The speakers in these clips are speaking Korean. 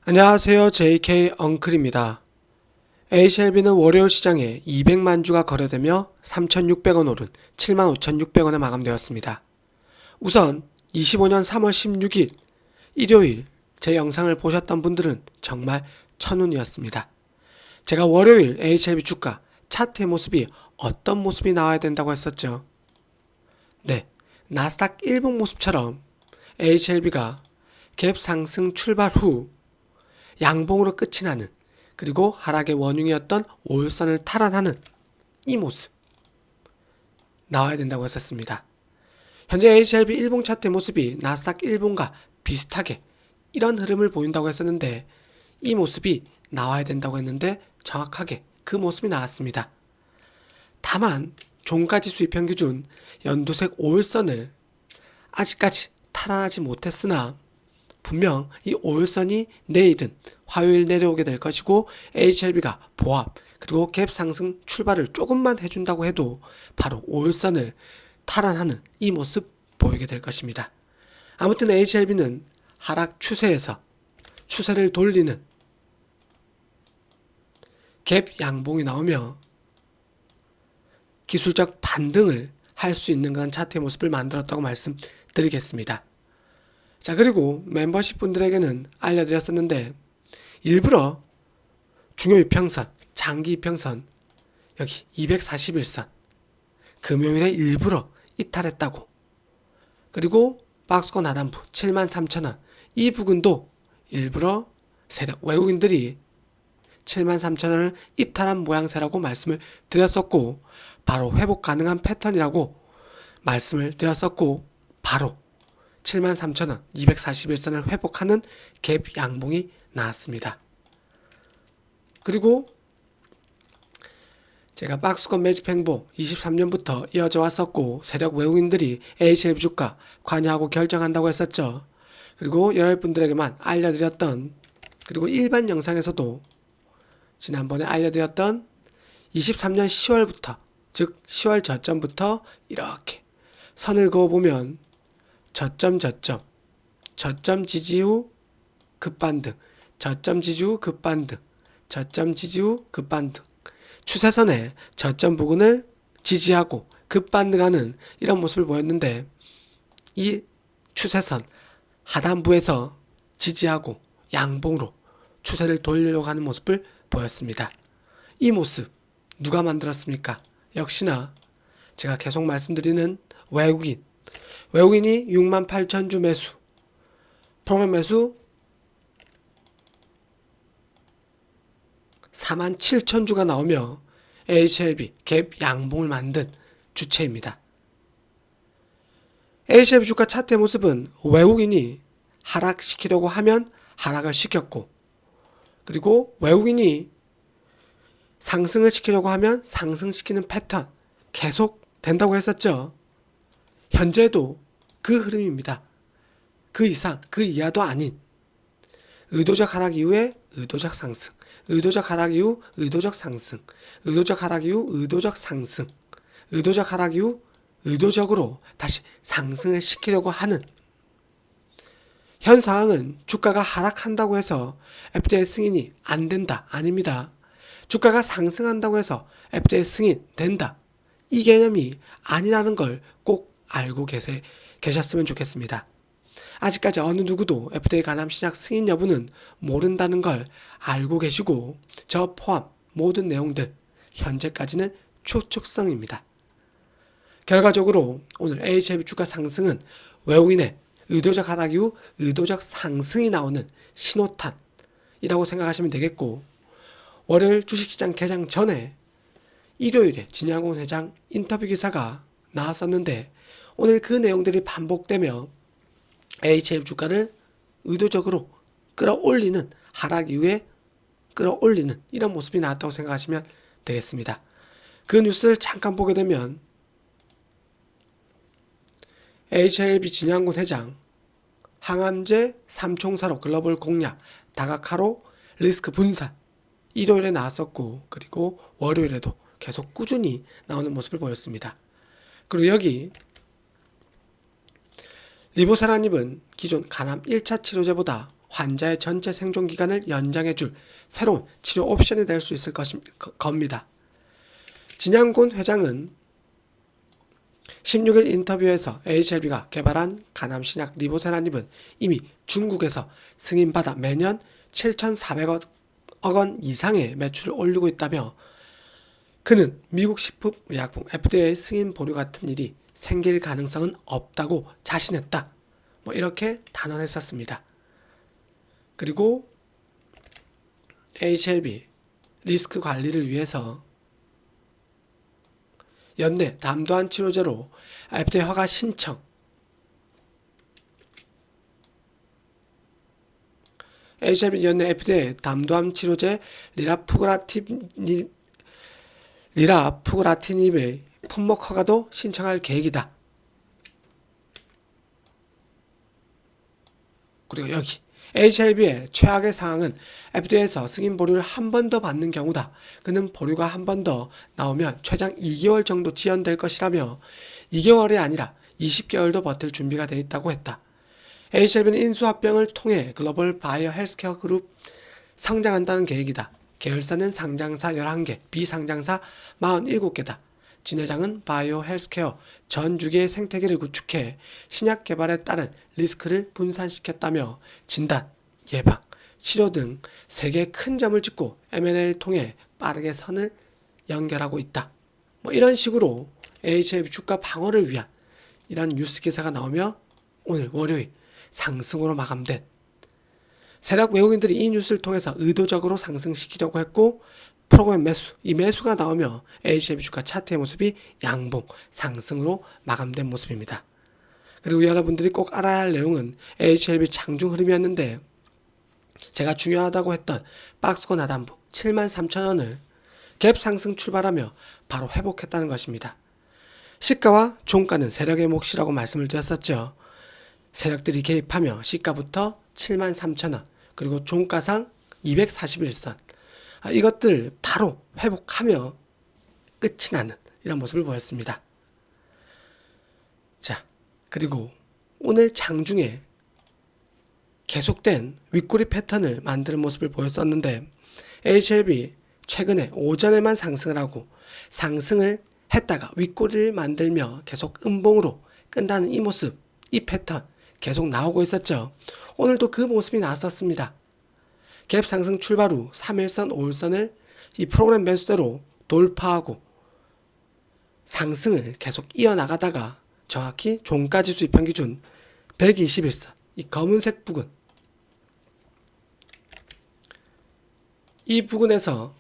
안녕하세요. JK 엉클입니다. HLB는 월요일 시장에 200만 주가 거래되며 3,600원 오른 75,600원에 마감되었습니다. 우선 25년 3월 16일 일요일 제 영상을 보셨던 분들은 정말 천운이었습니다. 제가 월요일 HLB 주가 차트의 모습이 어떤 모습이 나와야 된다고 했었죠. 네, 나스닥 일봉 모습처럼 HLB가 갭 상승 출발 후 양봉으로 끝이 나는, 그리고 하락의 원흉이었던 5일선을 탈환하는 이 모습 나와야 된다고 했었습니다. 현재 HLB 일봉 차트의 모습이 나스닥 일봉과 비슷하게 이런 흐름을 보인다고 했었는데, 이 모습이 나와야 된다고 했는데 정확하게 그 모습이 나왔습니다. 다만 종가지 수익평균 연두색 5일선을 아직까지 탈환하지 못했으나 분명 이 5일선이 내일은 화요일 내려오게 될 것이고, HLB가 보합 그리고 갭 상승 출발을 조금만 해준다고 해도 바로 5일선을 탈환하는 이 모습 보이게 될 것입니다. 아무튼 HLB는 하락 추세에서 추세를 돌리는 갭 양봉이 나오며 기술적 반등을 할 수 있는 그런 차트의 모습을 만들었다고 말씀드리겠습니다. 자, 그리고 멤버십 분들에게는 알려드렸었는데, 일부러 중요 이평선, 장기 이평선, 여기 241선 금요일에 일부러 이탈했다고, 그리고 박스권 하단부 73,000원 이 부근도 일부러 세력 외국인들이 73,000원을 이탈한 모양새라고 말씀을 드렸었고, 바로 회복 가능한 패턴이라고 말씀을 드렸었고, 바로 73,000원 241선을 회복하는 갭 양봉이 나왔습니다. 그리고 제가 박스권 매집 행보 23년부터 이어져 왔었고, 세력 외국인들이 HLB 주가 관여하고 결정한다고 했었죠. 그리고 여러분들에게만 알려드렸던, 그리고 일반 영상에서도 지난번에 알려드렸던 23년 10월부터, 즉 10월 저점부터 이렇게 선을 그어보면 저점 지지 후 급반등, 저점 지지 후 급반등, 저점 지지 후 급반등, 추세선의 저점 부근을 지지하고 급반등하는 이런 모습을 보였는데, 이 추세선 하단부에서 지지하고 양봉으로 추세를 돌리려고 하는 모습을 보였습니다. 이 모습 누가 만들었습니까? 역시나 제가 계속 말씀드리는 외국인이 68,000주 매수, 프로그램 매수 47,000주가 나오며 HLB 갭 양봉을 만든 주체입니다. HLB 주가 차트의 모습은 외국인이 하락시키려고 하면 하락을 시켰고, 그리고 외국인이 상승을 시키려고 하면 상승시키는 패턴 계속 된다고 했었죠. 현재도 그 흐름입니다. 그 이상, 그 이하도 아닌 의도적 하락 이후에 의도적 상승, 의도적 하락 이후 의도적 상승, 의도적 하락 이후 의도적 상승, 의도적 하락 이후 의도적으로 다시 상승을 시키려고 하는, 현 상황은 주가가 하락한다고 해서 FJ 승인이 안 된다, 아닙니다. 주가가 상승한다고 해서 FJ 승인 된다, 이 개념이 아니라는 걸 꼭 알고 계셨으면 좋겠습니다. 아직까지 어느 누구도 FDA 간암 신약 승인 여부는 모른다는 걸 알고 계시고, 저 포함 모든 내용들 현재까지는 추측성입니다. 결과적으로 오늘 HLB 주가 상승은 외국인의 의도적 하락 이후 의도적 상승이 나오는 신호탄이라고 생각하시면 되겠고, 월요일 주식시장 개장 전에 일요일에 진양곤 회장 인터뷰 기사가 나왔었는데, 오늘 그 내용들이 반복되며 HLB 주가를 의도적으로 끌어올리는, 하락 이후에 끌어올리는 이런 모습이 나왔다고 생각하시면 되겠습니다. 그 뉴스를 잠깐 보게 되면 HLB 진양곤 회장 항암제 3총사로 글로벌 공략 다각화로 리스크 분산 일요일에 나왔었고, 그리고 월요일에도 계속 꾸준히 나오는 모습을 보였습니다. 그리고 여기 리보세라닙은 기존 간암 1차 치료제보다 환자의 전체 생존 기간을 연장해줄 새로운 치료 옵션이 될 수 있을 겁니다. 진양곤 회장은 16일 인터뷰에서 HLB가 개발한 간암 신약 리보세라닙은 이미 중국에서 승인받아 매년 7,400억 원 이상의 매출을 올리고 있다며, 그는 미국 식품의약품 FDA 승인 보류 같은 일이 생길 가능성은 없다고 자신했다. 이렇게 단언했었습니다. 그리고 HLB 리스크 관리를 위해서 연내 담도한 치료제로 FDA 허가 신청, HLB 연내 FDA 담도암 치료제 리라푸그라티닙의 품목 허가도 신청할 계획이다. 그리고 여기 HLB의 최악의 상황은 FDA에서 승인 보류를 한 번 더 받는 경우다. 그는 보류가 한 번 더 나오면 최장 2개월 정도 지연될 것이라며 2개월이 아니라 20개월도 버틸 준비가 돼 있다고 했다. HLB는 인수합병을 통해 글로벌 바이오 헬스케어 그룹 성장한다는 계획이다. 계열사는 상장사 11개, 비상장사 47개다. 진 회장은 바이오 헬스케어 전 주기의 생태계를 구축해 신약 개발에 따른 리스크를 분산시켰다며 진단, 예방, 치료 등 3개의 큰 점을 짚고 M&A를 통해 빠르게 선을 연결하고 있다. 이런 식으로 HLB 주가 방어를 위한 이런 뉴스 기사가 나오며 오늘 월요일 상승으로 마감된, 세력 외국인들이 이 뉴스를 통해서 의도적으로 상승시키려고 했고, 프로그램 매수, 이 매수가 나오며 HLB 주가 차트의 모습이 양봉 상승으로 마감된 모습입니다. 그리고 여러분들이 꼭 알아야 할 내용은 HLB 장중 흐름이었는데, 제가 중요하다고 했던 박스권 하단부 73,000원을 갭 상승 출발하며 바로 회복했다는 것입니다. 시가와 종가는 세력의 몫이라고 말씀을 드렸었죠. 세력들이 개입하며 시가부터 73,000원, 그리고 종가상 241선, 이것들 바로 회복하며 끝이 나는 이런 모습을 보였습니다. 자, 그리고 오늘 장중에 계속된 윗꼬리 패턴을 만드는 모습을 보였었는데, HLB 최근에 오전에만 상승을 하고 상승을 했다가 윗꼬리를 만들며 계속 음봉으로 끝나는 이 모습, 이 패턴 계속 나오고 있었죠. 오늘도 그 모습이 나왔었습니다. 갭 상승 출발 후 3일선, 5일선을 이 프로그램 매수대로 돌파하고 상승을 계속 이어나가다가 정확히 종가지수 입현기준 121선, 이 검은색 부근, 이 부근에서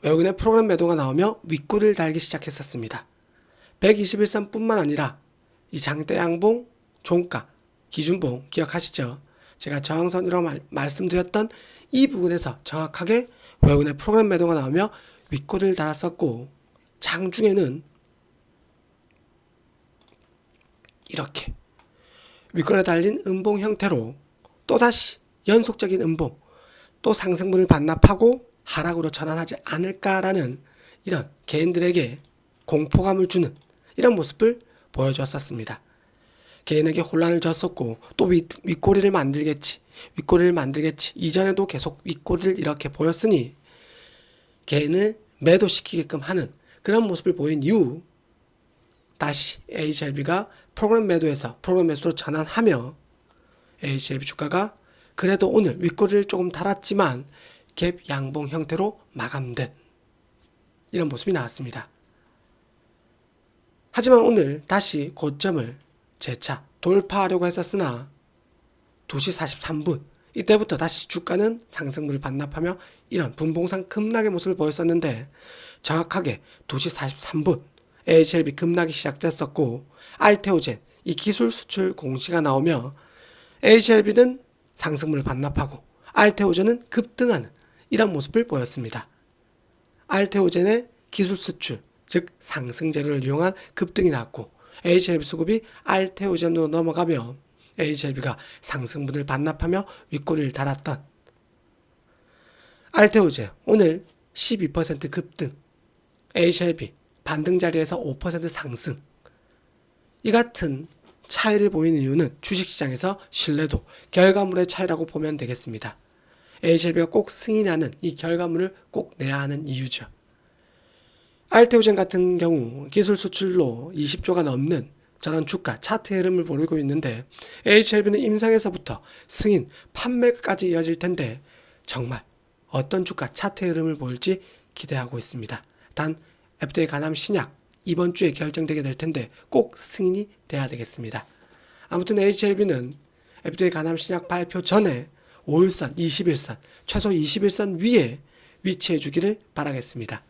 외국인의 프로그램 매도가 나오며 윗꼬리를 달기 시작했었습니다. 121선 뿐만 아니라 이 장대 양봉, 종가, 기준봉 기억하시죠? 제가 저항선이라고 말씀드렸던 이 부분에서 정확하게 외국인의 프로그램 매도가 나오며 윗꼬리를 달았었고, 장중에는 이렇게 윗꼬리에 달린 음봉 형태로 또다시 연속적인 음봉, 또 상승분을 반납하고 하락으로 전환하지 않을까라는 이런 개인들에게 공포감을 주는 이런 모습을 보여주었었습니다. 개인에게 혼란을 줬었고, 또 윗꼬리를 만들겠지, 이전에도 계속 윗꼬리를 이렇게 보였으니 개인을 매도시키게끔 하는 그런 모습을 보인 이후 다시 HLB가 프로그램 매도에서 프로그램 매수로 전환하며 HLB 주가가 그래도 오늘 윗꼬리를 조금 달았지만 갭 양봉 형태로 마감된 이런 모습이 나왔습니다. 하지만 오늘 다시 고점을 재차 돌파하려고 했었으나 2시 43분 이때부터 다시 주가는 상승분을 반납하며 이런 분봉상 급락의 모습을 보였었는데, 정확하게 2시 43분 HLB 급락이 시작됐었고, 알테오젠 이 기술 수출 공시가 나오며 HLB는 상승분을 반납하고 알테오젠은 급등하는 이런 모습을 보였습니다. 알테오젠의 기술 수출, 즉 상승 재료를 이용한 급등이 나왔고, HLB 수급이 알테오젠으로 넘어가며 HLB가 상승분을 반납하며 윗꼬리를 달았던 알테오젠 오늘 12% 급등, HLB 반등 자리에서 5% 상승, 이 같은 차이를 보이는 이유는 주식시장에서 신뢰도, 결과물의 차이라고 보면 되겠습니다. HLB가 꼭 승인하는 이 결과물을 꼭 내야 하는 이유죠. 알테오젠 같은 경우 기술 수출로 20조가 넘는 저런 주가 차트 흐름을 보이고 있는데 HLB는 임상에서부터 승인, 판매까지 이어질 텐데 정말 어떤 주가 차트 흐름을 보일지 기대하고 있습니다. 단 FDA 간암 신약 이번 주에 결정되게 될 텐데 꼭 승인이 돼야 되겠습니다. 아무튼 HLB는 FDA 간암 신약 발표 전에 5일선, 21선, 최소 21선 위에 위치해 주기를 바라겠습니다.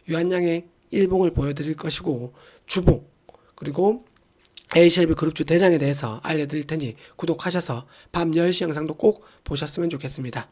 유한양의 일봉을 보여드릴 것이고 주봉 그리고 HLB 그룹주 대장에 대해서 알려드릴 테니 구독하셔서 밤 10시 영상도 꼭 보셨으면 좋겠습니다.